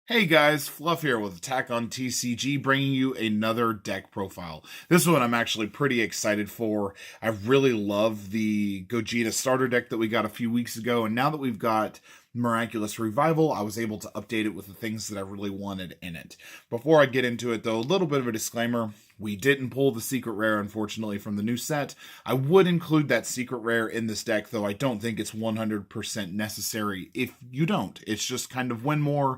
Hey guys, Fluff here with ataco-on TCG, bringing you another deck profile. This one I'm actually pretty excited for. I really love the Gogeta starter deck that we got a few weeks ago, and now that we've got Miraculous Revival, I was able to update it with the things that I really wanted in it. Before I get into it though, a little bit of a disclaimer. We didn't pull the secret rare, unfortunately, from the new set. I would include that secret rare in this deck, though I don't think it's 100% necessary if you don't. It's just kind of win more.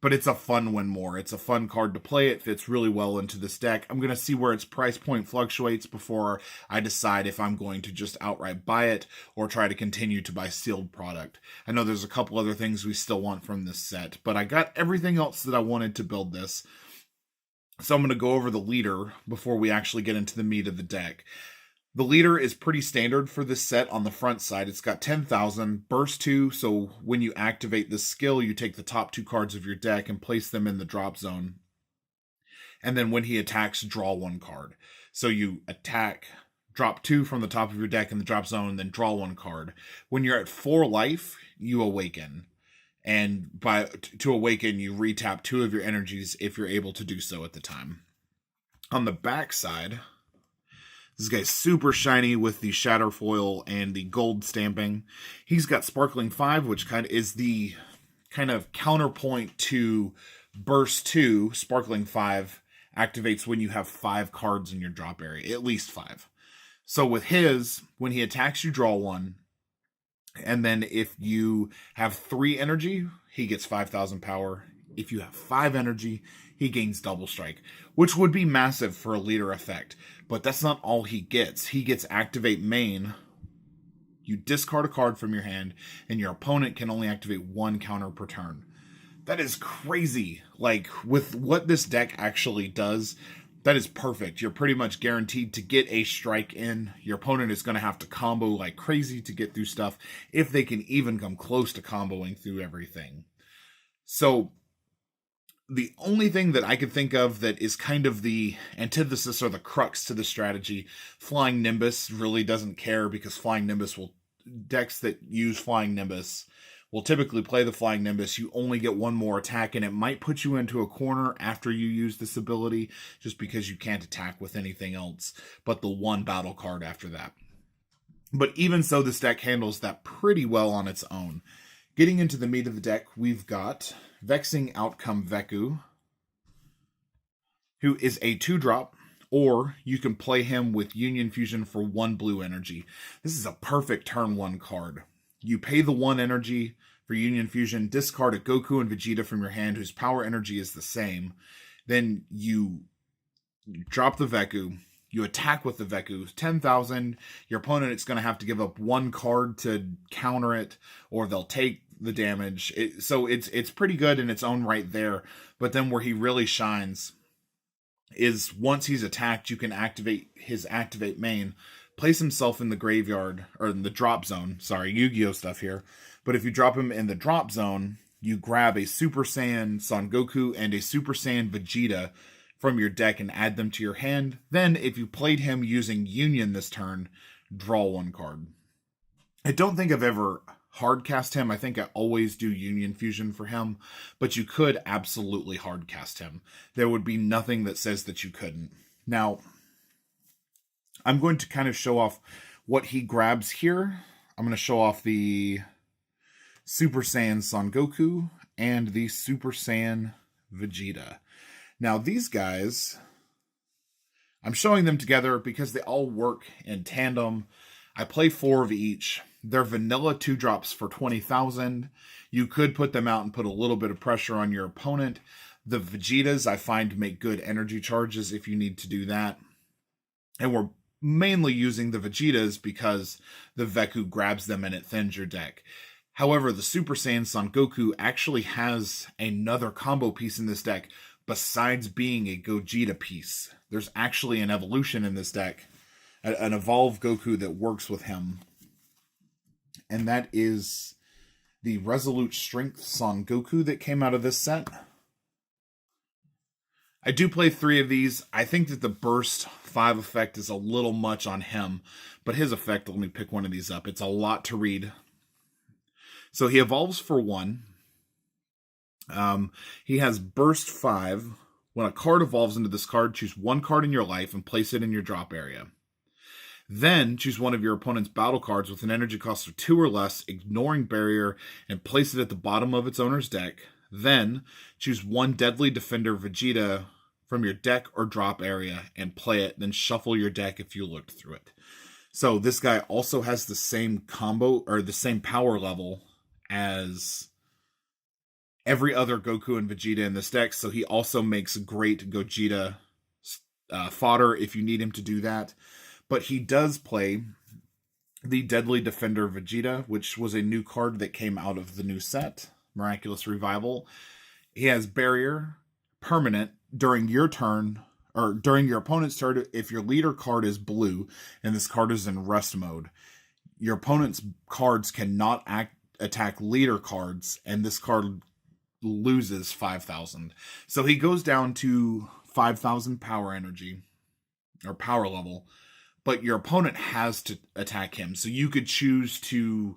But it's a fun win more. It's a fun card to play. It fits really well into this deck. I'm going to see where its price point fluctuates before I decide if I'm going to just outright buy it or try to continue to buy sealed product. I know there's a couple other things we still want from this set, but I got everything else that I wanted to build this. So I'm going to go over the leader before we actually get into the meat of the deck. The leader is pretty standard for this set on the front side. It's got 10,000, burst 2, so when you activate this skill, you take the top 2 cards of your deck and place them in the drop zone. And then when he attacks, draw 1 card. So you attack, drop 2 from the top of your deck in the drop zone, then draw 1 card. When you're at 4 life, you awaken. And to awaken, you retap 2 of your energies if you're able to do so at the time. On the back side, this guy's super shiny with the shatter foil and the gold stamping. He's got Sparkling 5, which kind of is the kind of counterpoint to Burst 2. Sparkling 5 activates when you have 5 cards in your drop area, at least 5. So with his, when he attacks, you draw 1. And then if you have 3 energy, he gets 5,000 power. If you have 5 energy, he gains double strike, which would be massive for a leader effect. But that's not all he gets. He gets activate main. You discard a card from your hand, and your opponent can only activate 1 counter per turn. That is crazy. Like, with what this deck actually does, that is perfect. You're pretty much guaranteed to get a strike in. Your opponent is going to have to combo like crazy to get through stuff, if they can even come close to comboing through everything. So the only thing that I could think of that is kind of the antithesis or the crux to the strategy, Flying Nimbus really doesn't care, because Flying Nimbus decks that use Flying Nimbus will typically play the Flying Nimbus. You only get 1 more attack, and it might put you into a corner after you use this ability, just because you can't attack with anything else but the 1 battle card after that. But even so, this deck handles that pretty well on its own. Getting into the meat of the deck, we've got Vexing Outcome Veco, who is a 2-drop, or you can play him with Union Fusion for 1 blue energy. This is a perfect turn 1 card. You pay the 1 energy for Union Fusion, discard a Goku and Vegeta from your hand whose power energy is the same. Then you drop the Veco. You attack with the Veco, 10,000. Your opponent is going to have to give up 1 card to counter it, or they'll take the damage. So it's pretty good in its own right there. But then where he really shines is once he's attacked, you can activate his activate main, place himself in the graveyard, or in the drop zone. Sorry, Yu-Gi-Oh stuff here. But if you drop him in the drop zone, you grab a Super Saiyan Son Goku and a Super Saiyan Vegeta from your deck and add them to your hand. Then, if you played him using Union this turn, draw 1 card. I don't think I've ever hard cast him. I think I always do Union Fusion for him, but you could absolutely hard cast him. There would be nothing that says that you couldn't. Now, I'm going to kind of show off what he grabs here. I'm going to show off the Super Saiyan Son Goku and the Super Saiyan Vegeta. Now, these guys, I'm showing them together because they all work in tandem. I play 4 of each. They're vanilla 2-drops for 20,000. You could put them out and put a little bit of pressure on your opponent. The Vegetas, I find, make good energy charges if you need to do that. And we're mainly using the Vegetas because the Veco grabs them and it thins your deck. However, the Super Saiyan Son Goku actually has another combo piece in this deck besides being a Gogeta piece. There's actually an evolution in this deck, an evolved Goku that works with him. And that is the Resolute Strength Son Goku that came out of this set. I do play 3 of these. I think that the Burst 5 effect is a little much on him, but his effect, let me pick one of these up. It's a lot to read. So he evolves for 1. He has Burst 5. When a card evolves into this card, choose one card in your life and place it in your drop area. Then choose one of your opponent's battle cards with an energy cost of 2 or less, ignoring barrier, and place it at the bottom of its owner's deck. Then choose one Deadly Defender Vegeta from your deck or drop area and play it. Then shuffle your deck if you looked through it. So this guy also has the same combo or the same power level as every other Goku and Vegeta in this deck, so he also makes great Gogeta fodder if you need him to do that. But he does play the Deadly Defender Vegeta, which was a new card that came out of the new set, Miraculous Revival. He has Barrier, permanent, during your turn, or during your opponent's turn, if your leader card is blue, and this card is in rest mode, your opponent's cards cannot attack leader cards, and this card loses 5,000. So he goes down to 5,000 power energy or power level, but your opponent has to attack him. So you could choose to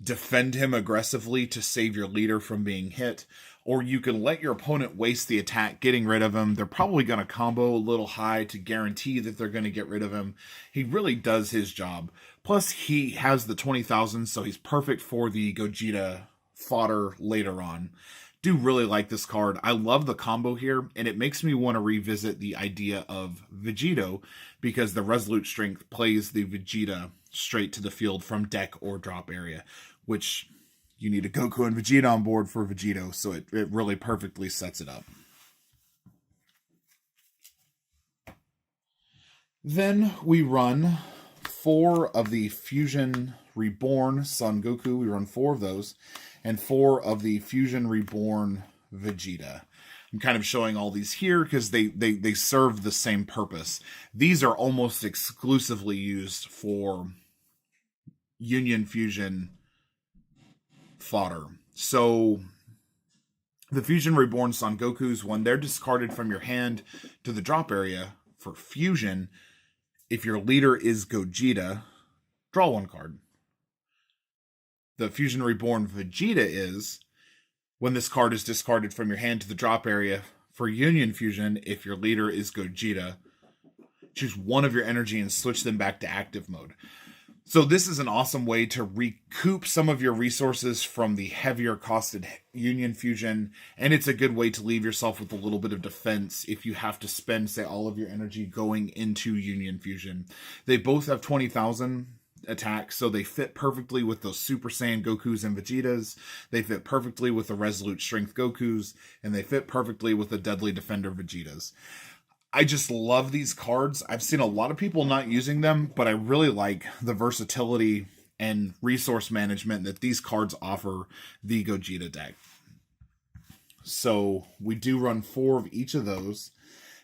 defend him aggressively to save your leader from being hit, or you can let your opponent waste the attack getting rid of him. They're probably going to combo a little high to guarantee that they're going to get rid of him. He really does his job. Plus, he has the 20,000, so he's perfect for the Gogeta fodder later on. Do really like this card. I love the combo here, and it makes me want to revisit the idea of Vegito, because the Resolute Strength plays the Vegeta straight to the field from deck or drop area, which you need a Goku and Vegeta on board for Vegito, so it really perfectly sets it up. Then we run 4 of the Fusion Reborn Son Goku. We run 4 of those, and 4 of the Fusion Reborn Vegeta. I'm kind of showing all these here because they serve the same purpose. These are almost exclusively used for Union Fusion fodder. So the Fusion Reborn Son Gokus, when they're discarded from your hand to the drop area for Fusion, if your leader is Gogeta, draw 1 card. The Fusion Reborn Vegeta is, when this card is discarded from your hand to the drop area for Union Fusion, if your leader is Gogeta, choose one of your energy and switch them back to active mode. So this is an awesome way to recoup some of your resources from the heavier costed Union Fusion, and it's a good way to leave yourself with a little bit of defense if you have to spend, say, all of your energy going into Union Fusion. They both have 20,000 attack, so they fit perfectly with those Super Saiyan Gokus and Vegetas. They fit perfectly with the Resolute Strength Gokus, and they fit perfectly with the Deadly Defender Vegetas. I just love these cards. I've seen a lot of people not using them, but I really like the versatility and resource management that these cards offer the Gogeta deck. So we do run 4 of each of those.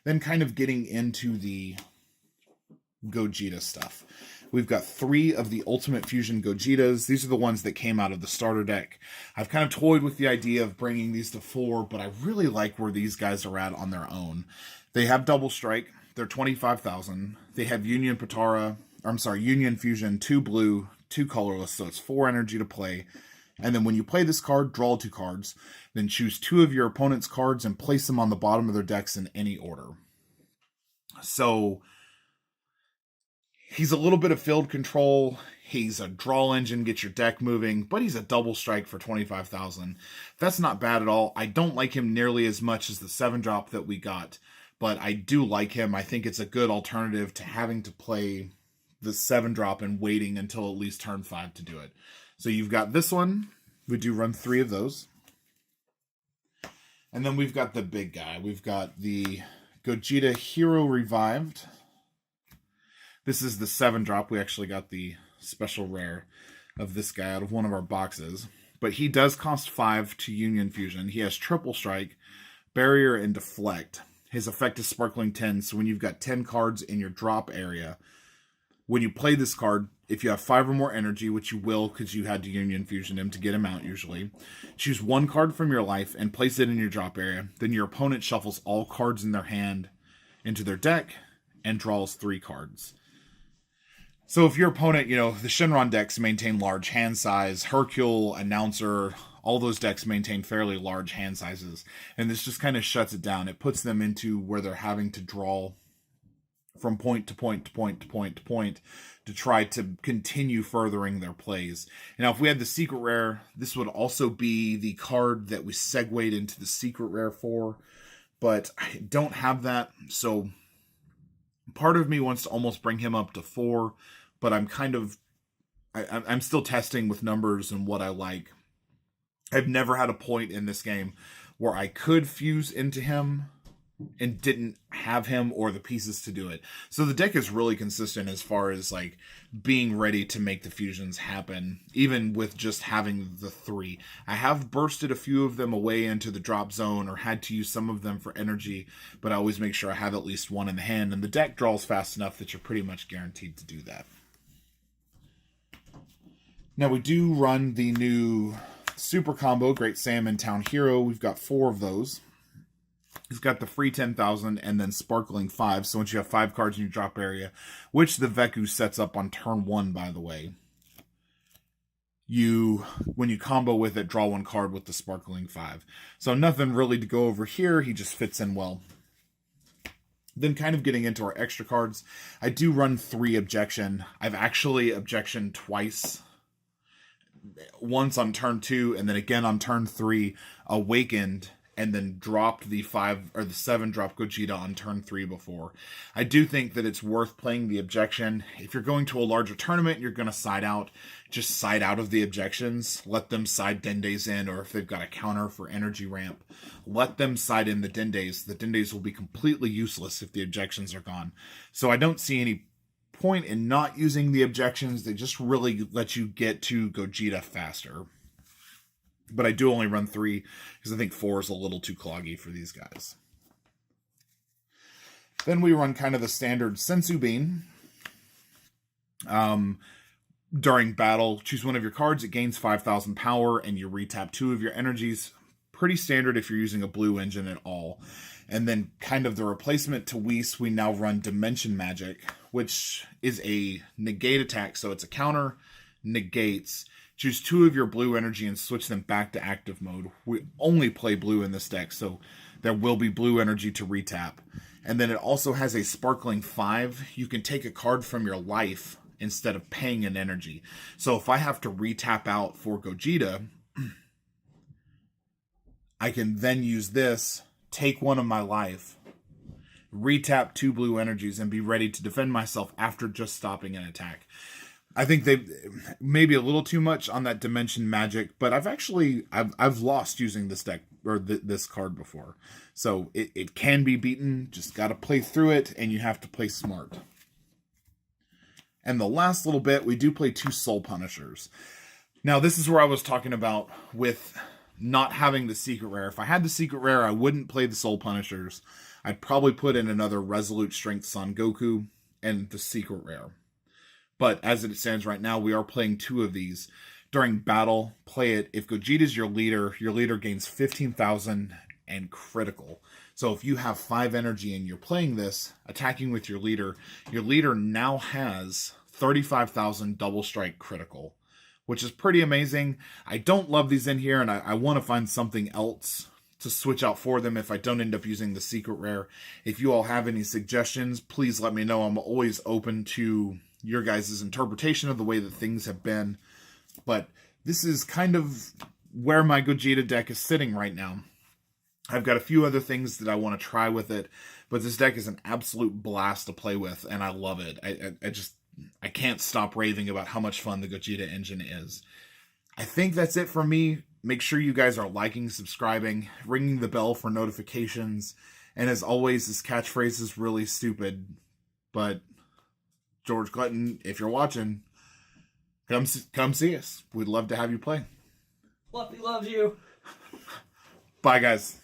Then kind of getting into the Gogeta stuff. We've got 3 of the Ultimate Fusion Gogetas. These are the ones that came out of the starter deck. I've kind of toyed with the idea of bringing these to 4, but I really like where these guys are at on their own. They have Double Strike. They're 25,000. They have Union Fusion, 2 blue, 2 colorless, so it's 4 energy to play. And then when you play this card, draw 2 cards. Then choose 2 of your opponent's cards and place them on the bottom of their decks in any order. So he's a little bit of field control. He's a draw engine, get your deck moving, but he's a double strike for 25,000. That's not bad at all. I don't like him nearly as much as the 7-drop that we got, but I do like him. I think it's a good alternative to having to play the 7-drop and waiting until at least turn 5 to do it. So you've got this one. We do run 3 of those. And then we've got the big guy. We've got the Gogeta Hero Revived. This is the 7-drop. We actually got the special rare of this guy out of one of our boxes. But he does cost 5 to Union Fusion. He has Triple Strike, Barrier, and Deflect. His effect is Sparkling 10, so when you've got 10 cards in your drop area, when you play this card, if you have 5 or more energy, which you will because you had to Union Fusion him to get him out usually, choose 1 card from your life and place it in your drop area. Then your opponent shuffles all cards in their hand into their deck and draws 3 cards. So if your opponent, the Shenron decks maintain large hand size, Hercule, Announcer, all those decks maintain fairly large hand sizes, and this just kind of shuts it down. It puts them into where they're having to draw from point to point to point to point to point to try to continue furthering their plays. Now, if we had the secret rare, this would also be the card that we segued into the secret rare for, but I don't have that, so part of me wants to almost bring him up to 4, but I'm still testing with numbers and what I like. I've never had a point in this game where I could fuse into him and didn't have him or the pieces to do it. So the deck is really consistent as far as like being ready to make the fusions happen, even with just having the 3. I have bursted a few of them away into the drop zone or had to use some of them for energy, but I always make sure I have at least one in the hand, and the deck draws fast enough that you're pretty much guaranteed to do that. Now we do run the new super combo, Great Salmon Town Hero. We've got 4 of those. He's got the free 10,000 and then Sparkling 5. So once you have 5 cards in your drop area, which the Veco sets up on turn 1, by the way, when you combo with it, draw 1 card with the Sparkling 5. So nothing really to go over here. He just fits in well. Then kind of getting into our extra cards, I do run 3 Objection. I've actually Objection twice. Once on turn 2 and then again on turn 3, Awakened, and then dropped the 5 or the 7 drop Gogeta on turn 3 before. I do think that it's worth playing the Objection. If you're going to a larger tournament, you're going to side out. Just side out of the Objections. Let them side Dende's in, or if they've got a counter for energy ramp, let them side in the Dende's. The Dende's will be completely useless if the Objections are gone. So I don't see any point in not using the Objections. They just really let you get to Gogeta faster. But I do only run 3 because I think 4 is a little too cloggy for these guys. Then we run kind of the standard Senzu Bean. During battle, choose one of your cards. It gains 5,000 power, and you retap 2 of your energies. Pretty standard if you're using a blue engine at all. And then kind of the replacement to Whis, we now run Dimension Magic, which is a negate attack. So it's a counter, negates. Choose 2 of your blue energy and switch them back to active mode. We only play blue in this deck, so there will be blue energy to retap. And then it also has a Sparkling 5. You can take a card from your life instead of paying an energy. So if I have to retap out for Gogeta, I can then use this, take 1 of my life, retap 2 blue energies, and be ready to defend myself after just stopping an attack. I think they maybe a little too much on that Dimension Magic, but I've lost using this deck or this card before. So it can be beaten, just got to play through it, and you have to play smart. And the last little bit, we do play 2 Soul Punishers. Now, this is where I was talking about with not having the secret rare. If I had the secret rare, I wouldn't play the Soul Punishers. I'd probably put in another Resolute Strength Son Goku and the secret rare. But as it stands right now, we are playing 2 of these. During battle, play it. If Gogeta's your leader gains 15,000 and critical. So if you have 5 energy and you're playing this, attacking with your leader now has 35,000 double strike critical, which is pretty amazing. I don't love these in here, and I want to find something else to switch out for them if I don't end up using the secret rare. If you all have any suggestions, please let me know. I'm always open to your guys' interpretation of the way that things have been. But this is kind of where my Gogeta deck is sitting right now. I've got a few other things that I want to try with it, but this deck is an absolute blast to play with, and I love it. I can't stop raving about how much fun the Gogeta engine is. I think that's it for me. Make sure you guys are liking, subscribing, ringing the bell for notifications, and as always, this catchphrase is really stupid, but George Clinton, if you're watching, come see us. We'd love to have you play. Fluffy loves you. Bye, guys.